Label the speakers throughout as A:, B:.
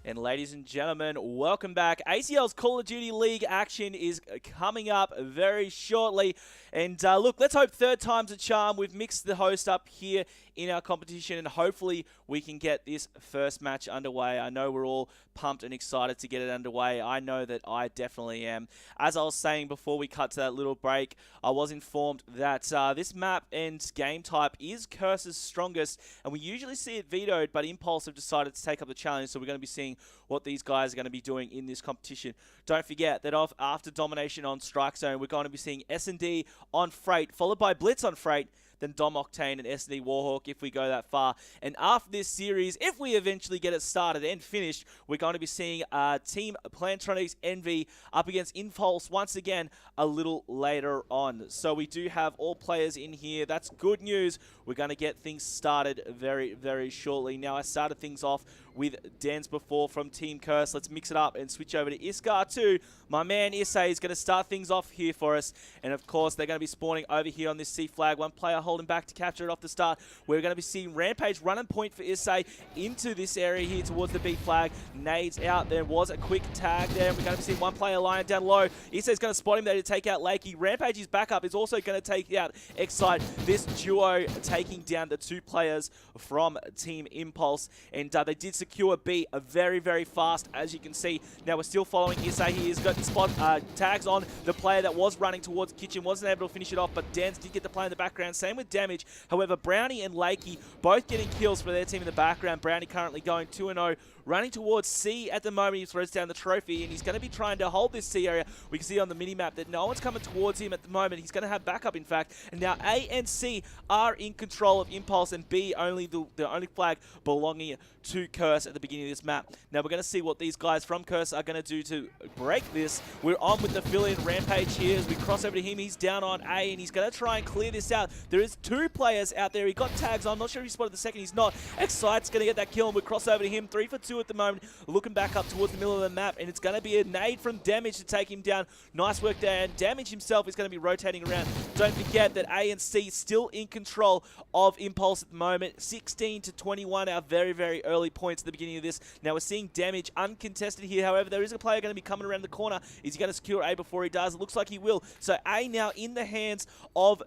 A: And ladies and gentlemen, welcome back. ACL's Call of Duty League action is coming up very shortly. And look, let's hope third time's a charm. We've mixed the host up here in our competition, and hopefully we can get this first match underway. I know we're all pumped and excited to get it underway. I know that I definitely am. As I was saying before we cut to that little break, I was informed that this map and game type is Curse's strongest, and we usually see it vetoed, but Impulse have decided to take up the challenge, so we're going to be seeing what these guys are going to be doing in this competition. Don't forget that after domination on Strike Zone, we're going to be seeing S&D on Freight, followed by Blitz on Freight, then Dom Octane and SD Warhawk if we go that far. And after this series, if we eventually get it started and finished, we're going to be seeing Team Plantronics Envy up against Impulse once again a little later on. So we do have all players in here. That's good news. We're going to get things started very, very shortly. Now, I started things off with Dens before from Team Curse. Let's mix it up and switch over to Iskar too. My man Issei is going to start things off here for us. And of course, they're going to be spawning over here on this C flag. One player holding back to capture it off the start. We're going to be seeing Rampage run and point for Issei into this area here towards the B flag. Nades out. There was a quick tag there. We're going to be seeing one player lying down low. Issei's going to spot him there to take out Lakey. Rampage's backup is also going to take out Excite. This duo taking down the two players from Team Impulse. And they did secure B very, very fast, as you can see. Now we're still following Issei. He has got spot tags on the player that was running towards Kitchen. Wasn't able to finish it off, but Dens did get the play in the background. Same with Damage. However, Brownie and Lakey both getting kills for their team in the background. Brownie currently going 2-0. Running towards C at the moment. He throws down the trophy, and he's going to be trying to hold this C area. We can see on the mini-map that no one's coming towards him at the moment. He's going to have backup, in fact. And now A and C are in control of Impulse, and B only the only flag belonging to Curse at the beginning of this map. Now we're going to see what these guys from Curse are going to do to break this. We're on with the fill-in Rampage here as we cross over to him. He's down on A, and he's going to try and clear this out. There is two players out there. He got tags on. I'm not sure if he spotted the second. He's not. Excite's going to get that kill, and we cross over to him. 3 for 2 at the moment. Looking back up towards the middle of the map, and it's going to be a nade from Damage to take him down. Nice work there, and Damage himself is going to be rotating around. Don't forget that A and C still in control of Impulse at the moment. 16 to 21, our very, very early points at the beginning of this. Now we're seeing Damage uncontested here. However, there is a player going to be coming around the corner. Is he going to secure A before he does? It looks like he will. So A now in the hands of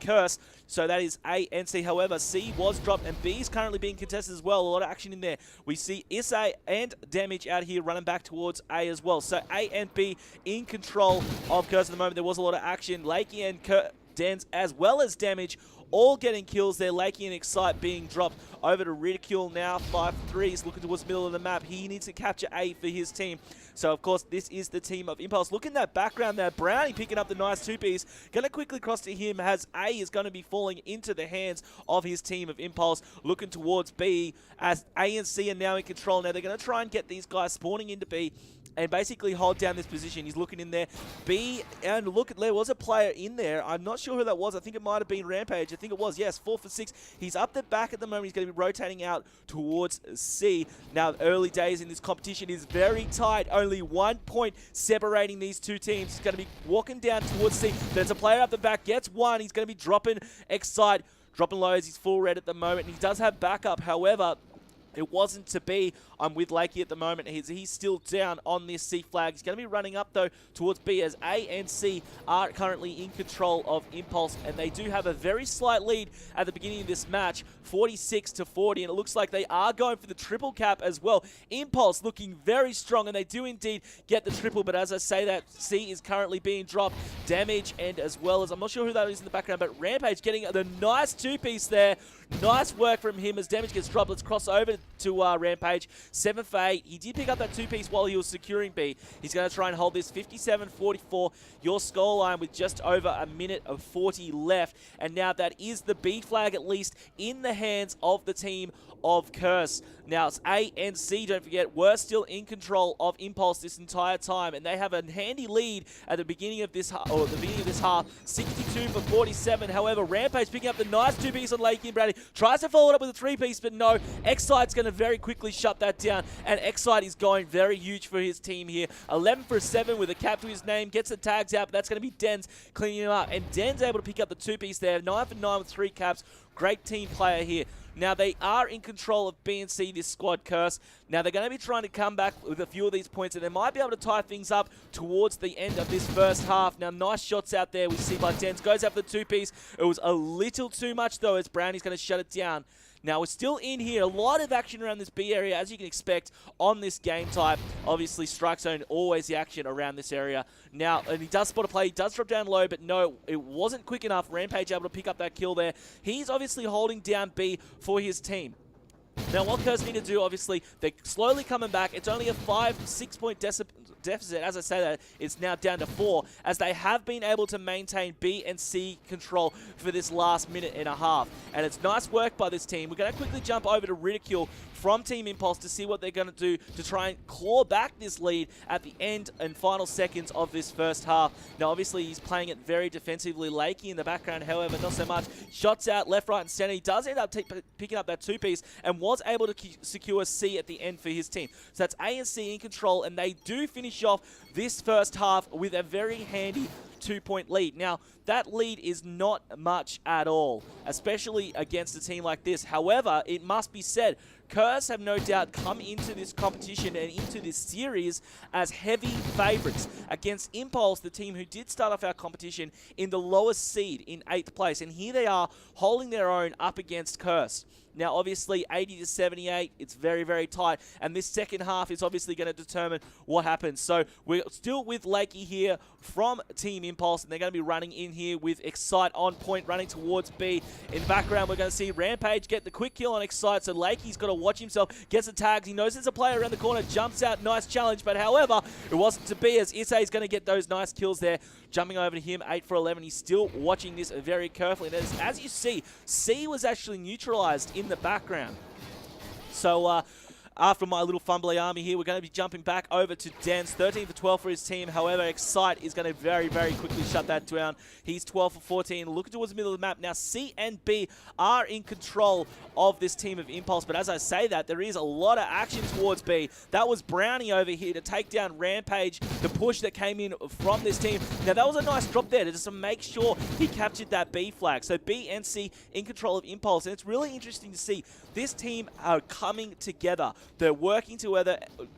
A: Curse. So that is A and C. However, C was dropped, and B is currently being contested as well. A lot of action in there. We see Issei and Damage out here running back towards A as well. So A and B in control of Curse at the moment. There was a lot of action. Lakey and Dens as well as Damage all getting kills there. Lakey and Excite being dropped over to Ridicule now. 5-3. He's looking towards the middle of the map. He needs to capture A for his team. So, of course, this is the team of Impulse. Look in that background there. Brownie picking up the nice two-piece. Going to quickly cross to him as A is going to be falling into the hands of his team of Impulse. Looking towards B as A and C are now in control. Now, they're going to try and get these guys spawning into B and basically hold down this position. He's looking in there. B, and look, there was a player in there. I'm not sure who that was. I think it might have been Rampage. I think it was, yes, 4 for 6. He's up the back at the moment. He's going to be rotating out towards C. Now, early days in this competition is very tight. Only 1 point separating these two teams. He's going to be walking down towards C. There's a player up the back. Gets one. He's going to be dropping Excite. Dropping lows. He's full red at the moment. He does have backup. However, it wasn't to be. I'm with Lakey at the moment. He's still down on this C flag. He's going to be running up, though, towards B as A and C are currently in control of Impulse, and they do have a very slight lead at the beginning of this match, 46 to 40, and it looks like they are going for the triple cap as well. Impulse looking very strong, and they do indeed get the triple, but as I say that, C is currently being dropped. Damage, and as well as, I'm not sure who that is in the background, but Rampage getting the nice two-piece there. Nice work from him as Damage gets dropped. Let's cross over to Rampage. 7 for 8. He did pick up that two-piece while he was securing B. He's going to try and hold this 57-44. Your scoreline with just over a minute of 40 left. And now that is the B flag, at least, in the hands of the team of Curse. Now it's A and C, don't forget, were still in control of Impulse this entire time, and they have a handy lead at the beginning of this half, 62 for 47. However, Rampage picking up the nice two-piece on Lakey and Brady, tries to follow it up with a three-piece, but no, Excite's going to very quickly shut that down, and Excite is going very huge for his team here. 11 for 7 with a cap to his name, gets the tags out, but that's going to be Dens cleaning him up, and Dens able to pick up the two-piece there, 9 for 9 with 3 caps. Great team player here. Now, they are in control of B and C, this squad, Curse. Now, they're going to be trying to come back with a few of these points, and they might be able to tie things up towards the end of this first half. Now, nice shots out there we see by Dens. Goes after the two-piece. It was a little too much, though, as Brownie's going to shut it down. Now, we're still in here. A lot of action around this B area, as you can expect on this game type. Obviously, strike zone, always the action around this area. Now, and he does spot a play. He does drop down low, but no, it wasn't quick enough. Rampage able to pick up that kill there. He's obviously holding down B for his team. Now, what Curse need to do, obviously, they're slowly coming back. It's only a 5-6 point deficit. As I say that, it's now down to 4, as they have been able to maintain B and C control for this last minute and a half. And it's nice work by this team. We're going to quickly jump over to Ridicule from Team Impulse to see what they're going to do to try and claw back this lead at the end and final seconds of this first half. Now, obviously, he's playing it very defensively. Lakey in the background, however, not so much. Shots out left, right, and center. He does end up picking up that two-piece and was able to secure C at the end for his team. So that's A and C in control, and they do finish off this first half with a very handy 2-point lead. Now, that lead is not much at all, especially against a team like this. However, it must be said, Curse have no doubt come into this competition and into this series as heavy favourites against Impulse, the team who did start off our competition in the lowest seed in 8th place. And here they are holding their own up against Curse. Now, obviously, 80 to 78, it's very, very tight. And this second half is obviously going to determine what happens. So we're still with Lakey here from Team Impulse, and they're going to be running in here with Excite on point, running towards B. In background, we're going to see Rampage get the quick kill on Excite, so Lakey's got to watch himself, gets the tags. He knows there's a player around the corner, jumps out, nice challenge. But however, it wasn't to be, as Issei is going to get those nice kills there. Jumping over to him, 8 for 11. He's still watching this very carefully. And as you see, C was actually neutralized in the background. So, after my little fumbly army here, we're going to be jumping back over to Dens. 13 for 12 for his team. However, Excite is going to very, very quickly shut that down. He's 12 for 14. Looking towards the middle of the map. Now, C and B are in control of this team of Impulse. But as I say that, there is a lot of action towards B. That was Brownie over here to take down Rampage, the push that came in from this team. Now, that was a nice drop there to just make sure he captured that B flag. So B and C in control of Impulse. And it's really interesting to see this team are coming together. They're working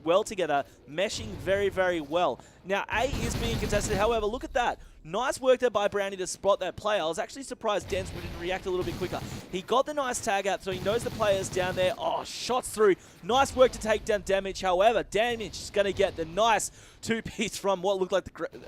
A: well together, meshing very, very well. Now, A is being contested. However, look at that. Nice work there by Brownie to spot that player. I was actually surprised Dens didn't react a little bit quicker. He got the nice tag out, so he knows the player's down there. Oh, shots through. Nice work to take down Damage. However, Damage is going to get the nice two-piece from what looked like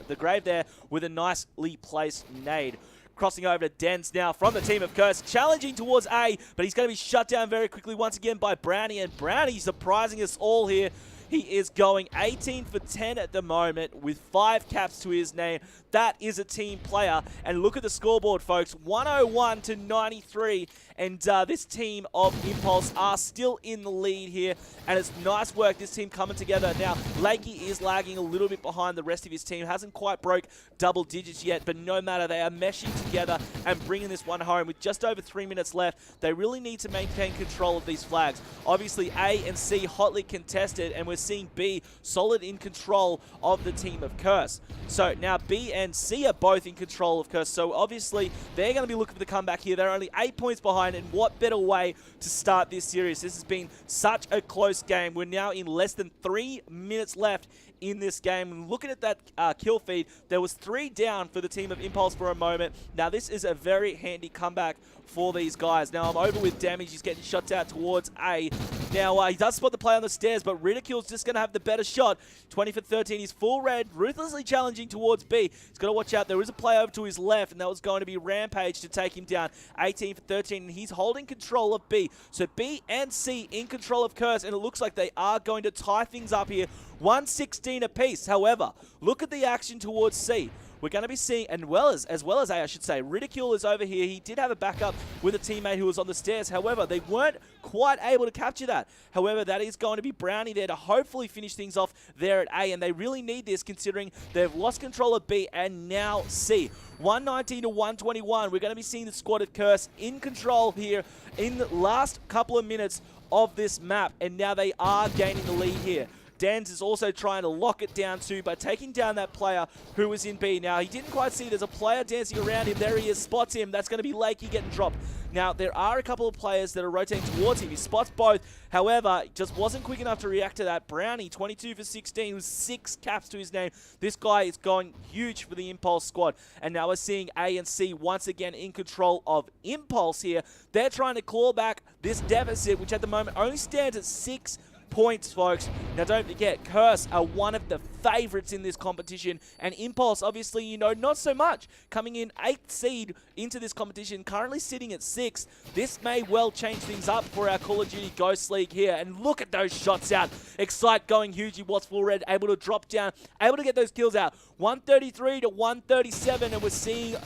A: the grave there with a nicely placed nade. Crossing over to Dens now from the team of Curse, challenging towards A, but he's going to be shut down very quickly once again by Brownie, and Brownie surprising us all here. He is going 18 for 10 at the moment with 5 caps to his name. That is a team player. And look at the scoreboard, folks. 101 to 93. And this team of Impulse are still in the lead here. And it's nice work, this team coming together. Now, Lakey is lagging a little bit behind the rest of his team. Hasn't quite broke double digits yet. But no matter, they are meshing together and bringing this one home. With just over 3 minutes left, they really need to maintain control of these flags. Obviously, A and C hotly contested. And we're seeing B solid in control of the team of Curse. So now B and C are both in control of Curse. So obviously, they're going to be looking for the comeback here. They're only 8 points behind. And what better way to start this series? This has been such a close game. We're now in less than 3 minutes left in this game. And looking at that kill feed, there was 3 down for the team of Impulse for a moment. Now, this is a very handy comeback for these guys. Now, I'm over with Damage. He's getting shot out towards A. Now, he does spot the play on the stairs, but Ridicule's just going to have the better shot. 20 for 13. He's full red, ruthlessly challenging towards B. He's got to watch out. There is a play over to his left, and that was going to be Rampage to take him down. 18 for 13, and he's holding control of B. So B and C in control of Curse, and it looks like they are going to tie things up here. 116 apiece. However, look at the action towards C. We're going to be seeing, as well as A, I should say, Ridicule is over here. He did have a backup with a teammate who was on the stairs. However, they weren't quite able to capture that. However, that is going to be Brownie there to hopefully finish things off there at A, and they really need this considering they've lost control of B and now C. 119 to 121. We're going to be seeing the squad of Curse in control here in the last couple of minutes of this map, and now they are gaining the lead here. Dens is also trying to lock it down too by taking down that player who was in B. Now, he didn't quite see there's a player dancing around him. There he is, spots him. That's going to be Lakey getting dropped. Now, there are a couple of players that are rotating towards him. He spots both. However, just wasn't quick enough to react to that. Brownie, 22 for 16, with 6 caps to his name. This guy is going huge for the Impulse squad. And now we're seeing ANC once again in control of Impulse here. They're trying to claw back this deficit, which at the moment only stands at 6 points, folks. Now, don't forget, Curse are one of the favorites in this competition, and Impulse, obviously, you know, not so much. Coming in 8th seed into this competition, currently sitting at 6th. This may well change things up for our Call of Duty Ghost League here, and look at those shots out. Excite going huge. He was full red, able to drop down, able to get those kills out. 133 to 137, and we're seeing...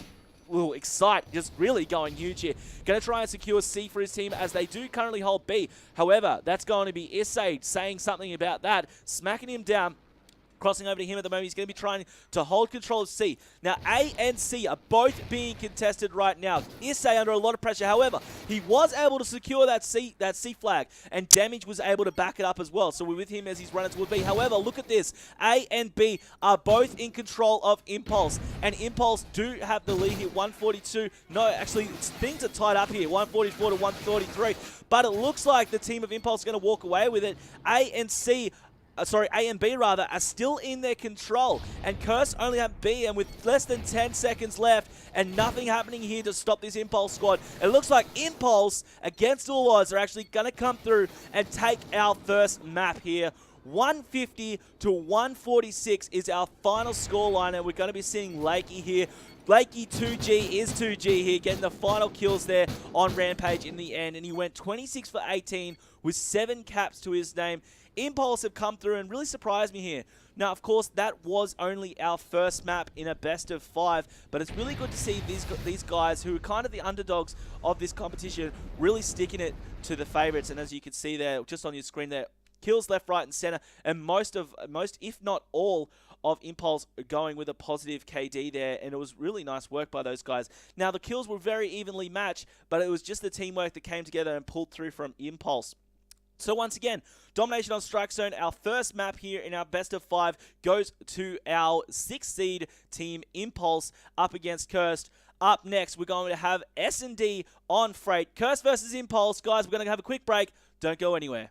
A: Ooh, Excite just really going huge here. Going to try and secure C for his team as they do currently hold B. However, that's going to be Issade saying something about that, smacking him down. Crossing over to him at the moment, he's going to be trying to hold control of C. Now, A and C are both being contested right now. Issei under a lot of pressure. However, he was able to secure that C flag, and Damage was able to back it up as well. So we're with him as he's running towards B. However, look at this. A and B are both in control of Impulse, and Impulse do have the lead here, 142. No, actually, things are tied up here, 144 to 133. But it looks like the team of Impulse is going to walk away with it. A and B rather, are still in their control. And Curse only have B, and with less than 10 seconds left and nothing happening here to stop this Impulse squad, it looks like Impulse, against all odds, are actually going to come through and take our first map here. 150 to 146 is our final scoreline, and we're going to be seeing Lakey here. Lakey 2G is 2G here, getting the final kills there on Rampage in the end, and he went 26 for 18 with 7 caps to his name. Impulse have come through and really surprised me here. Now, of course, that was only our first map in a best of 5, but it's really good to see these guys who are kind of the underdogs of this competition really sticking it to the favorites. And as you can see there, just on your screen there, kills left, right, and center, and most, if not all, of Impulse going with a positive KD there, and it was really nice work by those guys. Now, the kills were very evenly matched, but it was just the teamwork that came together and pulled through from Impulse. So once again, domination on Strike Zone. Our first map here in our best of 5 goes to our 6th seed team, Impulse, up against Cursed. Up next, we're going to have S&D on Freight. Cursed versus Impulse. Guys, we're going to have a quick break. Don't go anywhere.